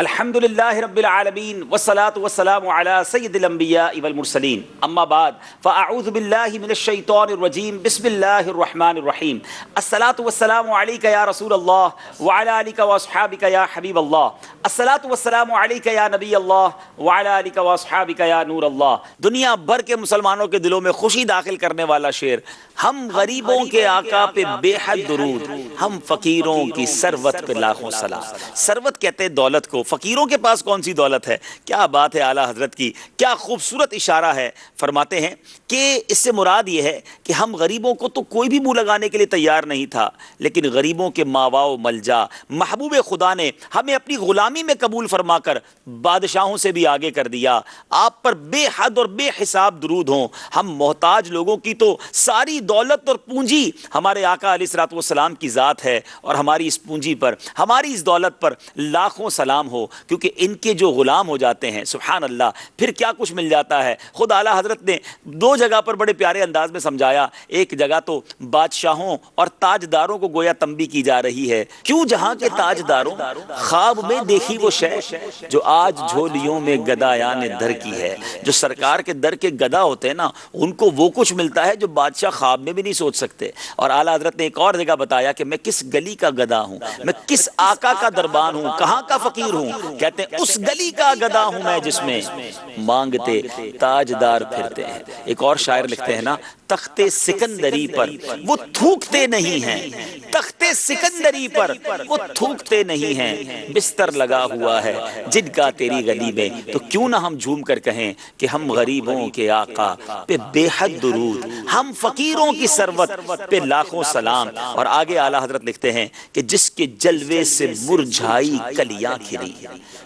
الحمد للہ رب العالمین والصلاة والسلام علی سید الانبیاء والمرسلین اما بعد فاعوذ باللہ من الشیطان الرجیم بسم اللہ الرحمن الرحیم الصلاة والسلام علیک یا رسول اللہ وعلی آلک واصحابک یا حبیب اللہ الصلاة والسلام علیک یا نبی اللہ وعلی آلک واصحابک یا نور اللہ۔ دنیا بھر کے مسلمانوں کے دلوں میں خوشی داخل کرنے والا شعر، ہم غریبوں کے آقا پہ بے حد درود، ہم فقیروں کی ثروت پہ لاکھوں سلام۔ ثروت کہتے ہیں دولت کو، فقیروں کے پاس کون سی دولت ہے؟ کیا بات ہے اعلیٰ حضرت کی، کیا خوبصورت اشارہ ہے۔ فرماتے ہیں کہ اس سے مراد یہ ہے کہ ہم غریبوں کو تو کوئی بھی منہ لگانے کے لیے تیار نہیں تھا، لیکن غریبوں کے ماوا و ملجا محبوب خدا نے ہمیں اپنی غلامی میں قبول فرما کر بادشاہوں سے بھی آگے کر دیا۔ آپ پر بے حد اور بے حساب درود ہوں۔ ہم محتاج لوگوں کی تو ساری دولت اور پونجی ہمارے آقا علیہ الصلوۃ والسلام کی ذات ہے، اور ہماری اس پونجی پر، ہماری اس دولت پر لاکھوں سلام ہو، کیونکہ ان کے جو غلام ہو جاتے ہیں سبحان اللہ پھر کیا کچھ مل جاتا ہے۔ خود اعلیٰ حضرت نے دو جگہ پر بڑے پیارے انداز میں سمجھایا۔ ایک جگہ تو بادشاہوں اور تاجداروں کو گویا تنبیہ کی جا رہی ہے، کیوں جہاں کے تاجداروں خواب میں دیکھی وہ شے جو آج جھولیوں میں گدایان در کی ہے۔ جو سرکار کے در کے گدا ہوتے ہیں نا، ان کو وہ کچھ ملتا ہے جو بادشاہ خواب میں بھی نہیں سوچ سکتے۔ اور اعلیٰ حضرت نے ایک اور جگہ بتایا کہ میں کس گلی کا گدا ہوں، میں کس آقا کا دربان ہوں، کہاں کا فقیر ہوں۔ کہتے ہیں اس گلی کا گدا ہوں میں جس میں مانگتے تاجدار پھرتے ہیں۔ ایک اور شاعر لکھتے ہیں نا، تخت سکندری پر وہ تھوکتے نہیں ہیں، تخت سکندری پر وہ تھوکتے نہیں ہیں، بستر لگا ہوا ہے جن کا تیری گلی میں۔ تو کیوں نہ ہم جھوم کر کہیں کہ ہم غریبوں کے آقا پہ بے حد درود، ہم فقیروں کی ثروت پہ لاکھوں سلام۔ اور آگے اعلیٰ حضرت لکھتے ہیں کہ جس کے جلوے سے مرجھائی کلیاں کھلی،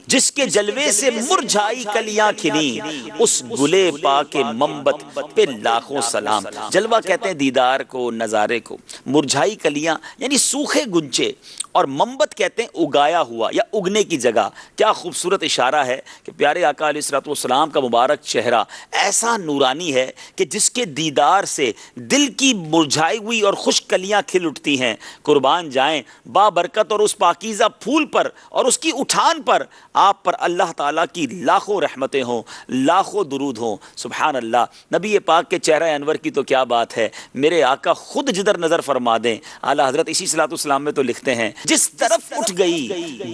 جس کے جلوے سے مرجھائی کلیاں کھلی، اس گلے پاک منبت پہ لاکھوں سلام۔ جلوہ کہتے ہیں دیدار کو، نظارے کو، مرجھائی کلیاں یعنی سوکھے گنچے، اور منبت کہتے ہیں اگایا ہوا یا اگنے کی جگہ۔ کیا خوبصورت اشارہ ہے کہ پیارے آقا علیہ الصلوۃ والسلام کا مبارک چہرہ ایسا نورانی ہے کہ جس کے دیدار سے دل کی مرجھائی ہوئی اور خشک کلیاں کھل اٹھتی ہیں۔ قربان جائیں بابرکت اور اس پاکیزہ پھول پر اور اس کی اٹھان پر، آپ پر اللہ تعالیٰ کی لاکھوں رحمتیں ہوں، لاکھوں درود ہوں۔ سبحان اللہ، نبی پاک کے چہرہ انور کی تو کیا بات ہے۔ میرے آقا خود جدھر نظر فرما دیں، اعلیٰ حضرت اسی صلاۃ والسلام میں تو لکھتے ہیں، جس طرف اٹھ گئی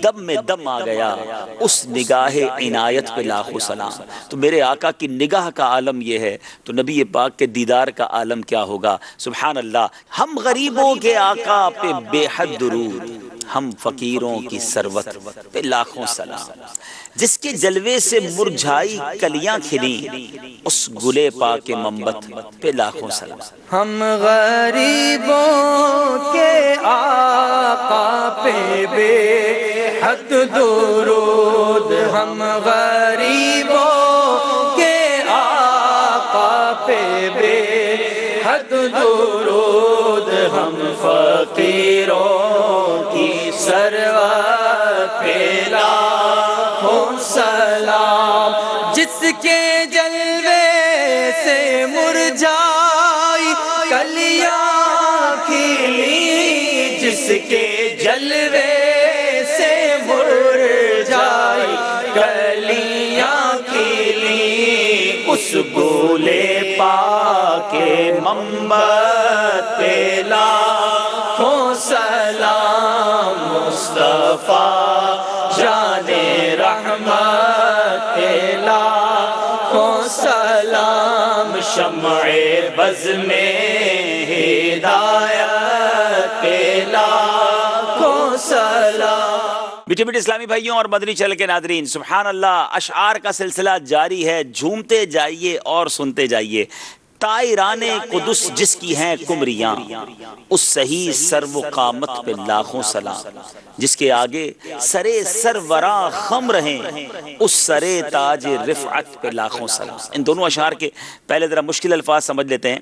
دم میں دم آ گیا، اس نگاہ عنایت پہ لاکھوں سلام۔ تو میرے آقا کی نگاہ کا عالم یہ ہے، تو نبی پاک کے دیدار کا عالم کیا ہوگا۔ سبحان اللہ، ہم غریبوں کے آقا پہ بے حد درود، ہم فقیروں کی ثروت پہ لاکھوں سلام۔ جس کے جلوے سے مرجھائی کلیاں کھلیں، اس گلے پاک منبت پہ لاکھوں سلام۔ ہم غریبوں کے آقا پہ بے حد درود، ہم غریبوں کے آقا پہ بے حد درود، ہم فقیروں کی ثروت پہ لاکھوں سلام۔ جس کے جلوے سے مرجھائی کلیاں کھلی، جس کے جلوے سے مرجھائی کلیاں کھلی، اس گلے پاک منبت پہ لاکھوں سلام۔ مصطفیٰ جان رحمت پہ لاکھوں سلام، شمع بز میں ہدایت پہ لاکھوں سلام۔ میٹھے میٹھے اسلامی بھائیوں اور مدنی چینل کے ناظرین، سبحان اللہ، اشعار کا سلسلہ جاری ہے، جھومتے جائیے اور سنتے جائیے۔ طائران قدس جس کی ہیں کمریاں، اس صحیح سر و قامت پہ لاکھوں سلام۔ جس کے آگے سرے سروراں خم رہیں، اس سرے تاج رفعت پہ لاکھوں سلام۔ ان دونوں اشعار کے پہلے ذرا مشکل الفاظ سمجھ لیتے ہیں۔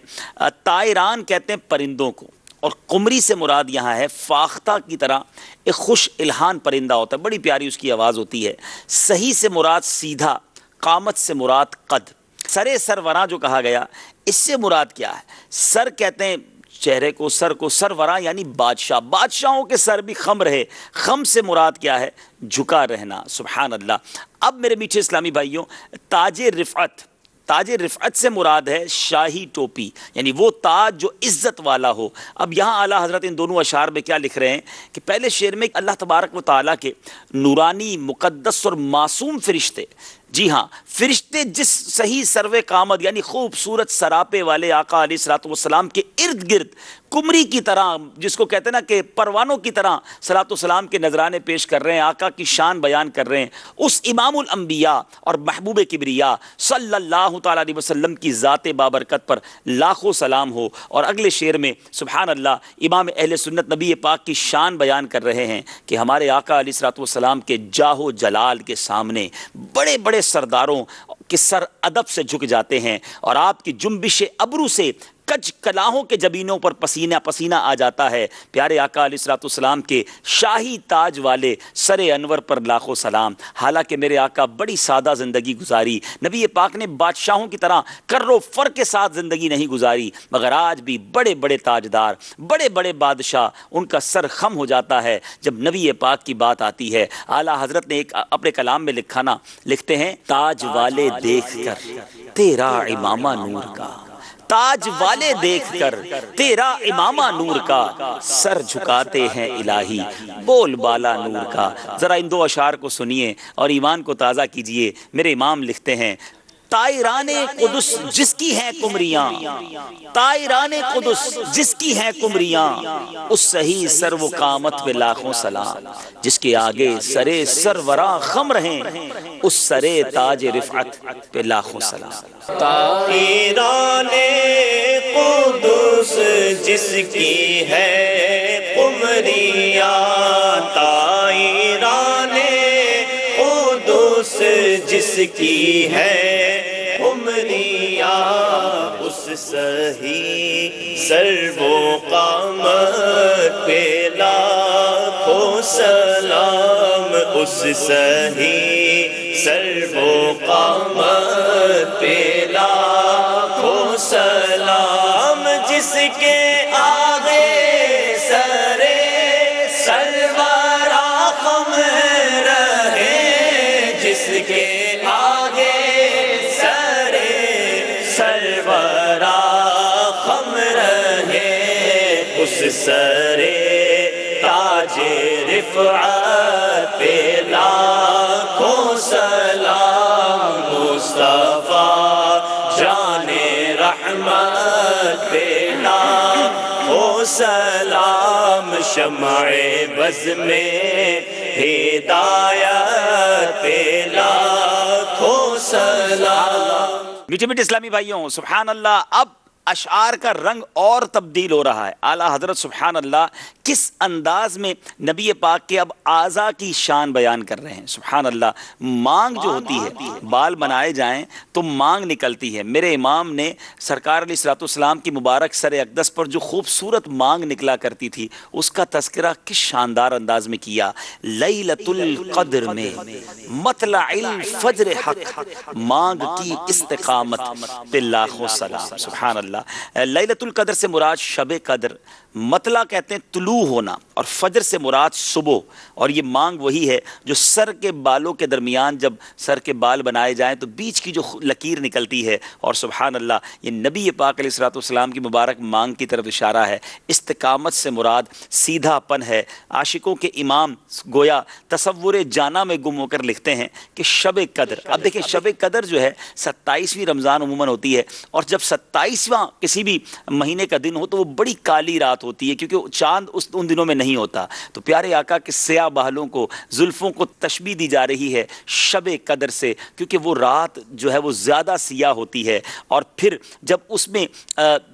طائران کہتے ہیں پرندوں کو، اور قمری سے مراد یہاں ہے فاختہ کی طرح ایک خوش الہان پرندہ ہوتا ہے، بڑی پیاری اس کی آواز ہوتی ہے۔ صحیح سے مراد سیدھا، قامت سے مراد قد۔ سرے سروراں جو کہا گیا، اس سے مراد کیا ہے؟ سر کہتے ہیں چہرے کو، سر کو، سروراں یعنی بادشاہ، بادشاہوں کے سر بھی خم رہے۔ خم سے مراد کیا ہے؟ جھکا رہنا، سبحان اللہ۔ اب میرے میٹھے اسلامی بھائیوں، تاج رفعت، تاج رفعت سے مراد ہے شاہی ٹوپی، یعنی وہ تاج جو عزت والا ہو۔ اب یہاں اعلیٰ حضرت ان دونوں اشعار میں کیا لکھ رہے ہیں کہ پہلے شعر میں اللہ تبارک و تعالیٰ کے نورانی، مقدس اور معصوم فرشتے، جی ہاں فرشتے جس صحیح سرو قامت یعنی خوبصورت سراپے والے آقا علیہ الصلوۃ والسلام کے ارد گرد کمری کی طرح، جس کو کہتے ہیں نا کہ پروانوں کی طرح صلوۃ والسلام کے نذرانے پیش کر رہے ہیں، آقا کی شان بیان کر رہے ہیں، اس امام الانبیاء اور محبوب کبریا صلی اللہ تعالیٰ علیہ وسلم کی ذات بابرکت پر لاکھوں سلام ہو۔ اور اگلے شعر میں سبحان اللہ امام اہل سنت نبی پاک کی شان بیان کر رہے ہیں کہ ہمارے آقا علیہ الصلوۃ والسلام کے جاہ و جلال کے سامنے بڑے بڑے سرداروں کے سر ادب سے جھک جاتے ہیں، اور آپ کی جنبش ابرو سے کج کلاہوں کے جبینوں پر پسینہ پسینہ آ جاتا ہے۔ پیارے آقا علیہ الصلوۃ والسلام کے شاہی تاج والے سر انور پر لاکھوں سلام۔ حالانکہ میرے آقا بڑی سادہ زندگی گزاری، نبی پاک نے بادشاہوں کی طرح کر و فر کے ساتھ زندگی نہیں گزاری، مگر آج بھی بڑے بڑے تاجدار، بڑے بڑے بادشاہ، ان کا سر خم ہو جاتا ہے جب نبی پاک کی بات آتی ہے۔ اعلیٰ حضرت نے ایک اپنے کلام میں لکھتے ہیں، تاج والے دیکھ کر تیرا امامہ نور کا، تاج والے دیکھ کر تیرا امامہ نور کا، سر جھکاتے ہیں الہی بول بالا نور کا۔ ذرا ان دو اشعار کو سنیے اور ایمان کو تازہ کیجئے۔ میرے امام لکھتے ہیں، طائران قدس جس کی ہیں کمریاں، طائران قدس جس کی ہیں کمریاں، اس صحیح سر و قامت پہ لاکھوں سلام، جس کے آگے سرے سروراں خم رہیں، اس سرے تاج رفعت پہ لاکھوں سلام۔ طائران قدس جس کی ہے قمریاں، طائران قدس جس کی ہے قمریاں، اس صحیح سر و قامت پہ لاکھوں سلام، اس صحیح سر و قامت پہ لاکھوں سلام، جس کے آگے سرے سرورا خم رہے، جس کے آگے سرے سرورا خم رہے، اس سرے تاج رفعت پہ لاکھوں سلام، مصطفیٰ جان رحمت پہ لاکھوں سلام، شمع بز میں ہدایت پہ لاکھوں سلام۔ میٹھے میٹھے اسلامی بھائیوں، سبحان اللہ، اب اشعار کا رنگ اور تبدیل ہو رہا ہے۔ اعلیٰ حضرت سبحان اللہ کس انداز میں نبی پاک کے اب اعضاء کی شان بیان کر رہے ہیں۔ سبحان اللہ، مانگ جو ہوتی ہے، بال بنائے جائیں تو مانگ نکلتی ہے۔ میرے امام نے سرکار علیہ الصلوۃ والسلام کی مبارک سر اقدس پر جو خوبصورت مانگ نکلا کرتی تھی، اس کا تذکرہ کس شاندار انداز میں کیا۔ لیلۃ القدر میں مطلع الفجر حق، مانگ کی استقامت پہ لاکھوں سلام۔ سبحان اللہ، لیلۃ القدر سے مراد شب قدر، مطلع کہتے ہیں طلوع ہونا، اور فجر سے مراد صبح، اور یہ مانگ وہی ہے جو سر کے بالوں کے درمیان جب سر کے بال بنائے جائیں تو بیچ کی جو لکیر نکلتی ہے، اور سبحان اللہ یہ نبی پاک علیہ الصلوۃ والسلام کی مبارک مانگ کی طرف اشارہ ہے۔ استقامت سے مراد سیدھا پن ہے۔ عاشقوں کے امام گویا تصور جانا میں گم ہو کر لکھتے ہیں کہ شب قدر، اب دیکھیں شب قدر جو ہے 27ویں رمضان عموماً ہوتی ہے، اور جب 27واں کسی بھی مہینے کا دن ہو تو وہ بڑی کالی رات ہوتی ہے، کیونکہ چاند ان دنوں میں نہیں ہوتا۔ تو پیارے آقا کے سیاہ بالوں کو، زلفوں کو تشبیہ دی جا رہی ہے شب قدر سے، کیونکہ وہ رات جو ہے وہ زیادہ سیاہ ہوتی ہے، اور پھر جب اس میں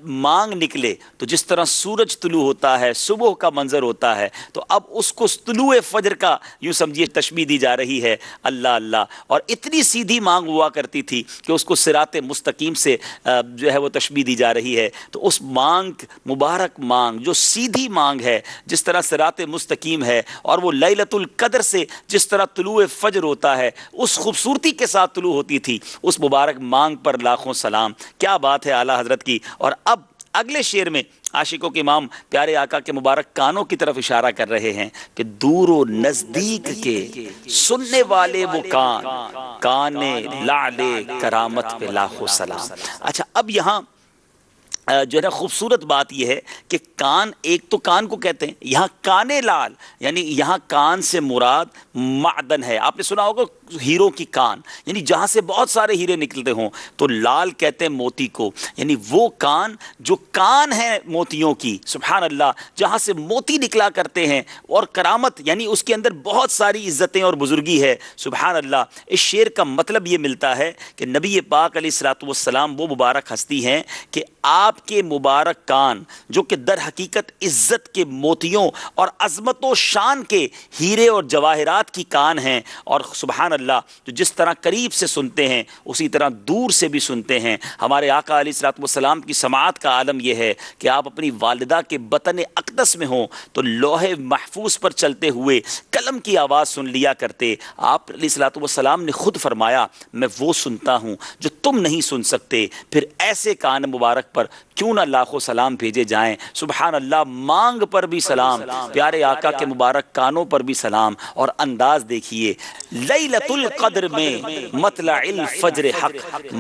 مانگ نکلے تو جس طرح سورج طلوع ہوتا ہے، صبح کا منظر ہوتا ہے، تو اب اس کو طلوع فجر کا یوں سمجھیے تشبیہ دی جا رہی ہے۔ اللہ اللہ، اور اتنی سیدھی مانگ ہوا کرتی تھی کہ اس کو صراط مستقیم سے جو ہے وہ تشبیہ دی جا رہی ہے۔ تو اس مانگ، مبارک مانگ جو سیدھی مانگ ہے، جس طرح صراط مستقیم ہے، اور وہ لیلۃ القدر سے جس طرح طلوع فجر ہوتا ہے، اس خوبصورتی کے ساتھ طلوع ہوتی تھی، اس مبارک مانگ پر لاکھوں سلام۔ کیا بات ہے اعلیٰ حضرت کی۔ اور اب اگلے شعر میں عاشقوں کے امام پیارے آقا کے مبارک کانوں کی طرف اشارہ کر رہے ہیں کہ دور و نزدیک کے سننے والے وہ کان لعل کرامت پہ لاکھوں سلام۔ اچھا اب یہاں جو ہے نا خوبصورت بات یہ ہے کہ کان، ایک تو کان کو کہتے ہیں، یہاں کان لال یعنی یہاں کان سے مراد معدن ہے۔ آپ نے سنا ہوگا ہیروں کی کان، یعنی جہاں سے بہت سارے ہیرے نکلتے ہوں تو لال کہتے ہیں موتی کو، یعنی وہ کان جو کان ہے موتیوں کی، سبحان اللہ، جہاں سے موتی نکلا کرتے ہیں، اور کرامت یعنی اس کے اندر بہت ساری عزتیں اور بزرگی ہے، سبحان اللہ۔ اس شعر کا مطلب یہ ملتا ہے کہ نبی پاک علیہ الصلوۃ والسلام وہ مبارک ہستی ہیں کہ آپ کے مبارک کان جو کہ در حقیقت عزت کے موتیوں اور عظمت و شان کے ہیرے اور جواہرات کی کان ہیں، اور سبحان اللہ جو جس طرح قریب سے سنتے ہیں اسی طرح دور سے بھی سنتے ہیں۔ ہمارے آقا علیہ الصلوۃ والسلام کی سماعت کا عالم یہ ہے کہ آپ اپنی والدہ کے بطن اقدس میں ہوں تو لوح محفوظ پر چلتے ہوئے قلم کی آواز سن لیا کرتے۔ آپ علیہ الصلوۃ والسلام نے خود فرمایا میں وہ سنتا ہوں جو تم نہیں سن سکتے، پھر ایسے کان مبارک پر کیوں نہ لاکھوں سلام بھیجے جائیں۔ سبحان اللہ، مانگ پر بھی سلام، پیارے آقا کے مبارک کانوں پر بھی سلام، اور انداز دیکھیے، لیلۃ القدر میں مطلع الفجر حق،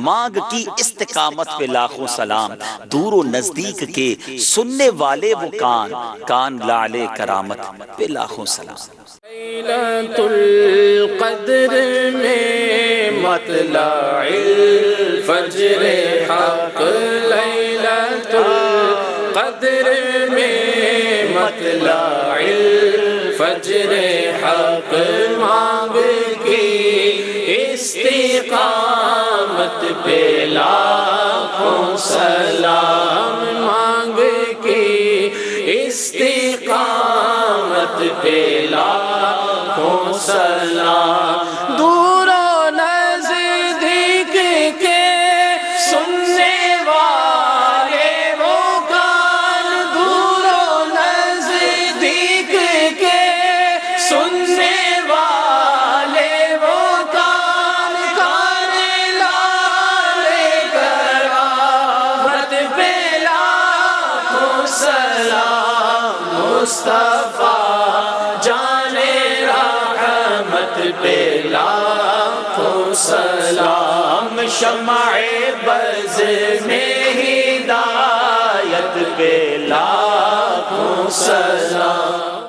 مانگ کی استقامت پہ لاکھوں سلام، دور و نزدیک کے سننے والے وہ کان لعل کرامت پہ لاکھوں سلام۔ لیلۃ القدر میں مطلع الفجر حق، لیلۃ القدر میں مطلع الفجر حق، مانگ کی استقامت پہ لاکھوں سلام، مانگ کی استقامت پہ لاکھوں سلام، دور و نزدیک کے سننے والے وہ کان، دور و نزدیک کے سننے والے وہ کان، کان لعل کرامت پہ لاکھوں سلام، مصطفیٰ جان رحمت پہ لاکھوں سلام، شمع بز میں ہدایت پہ لاکھوں سلام۔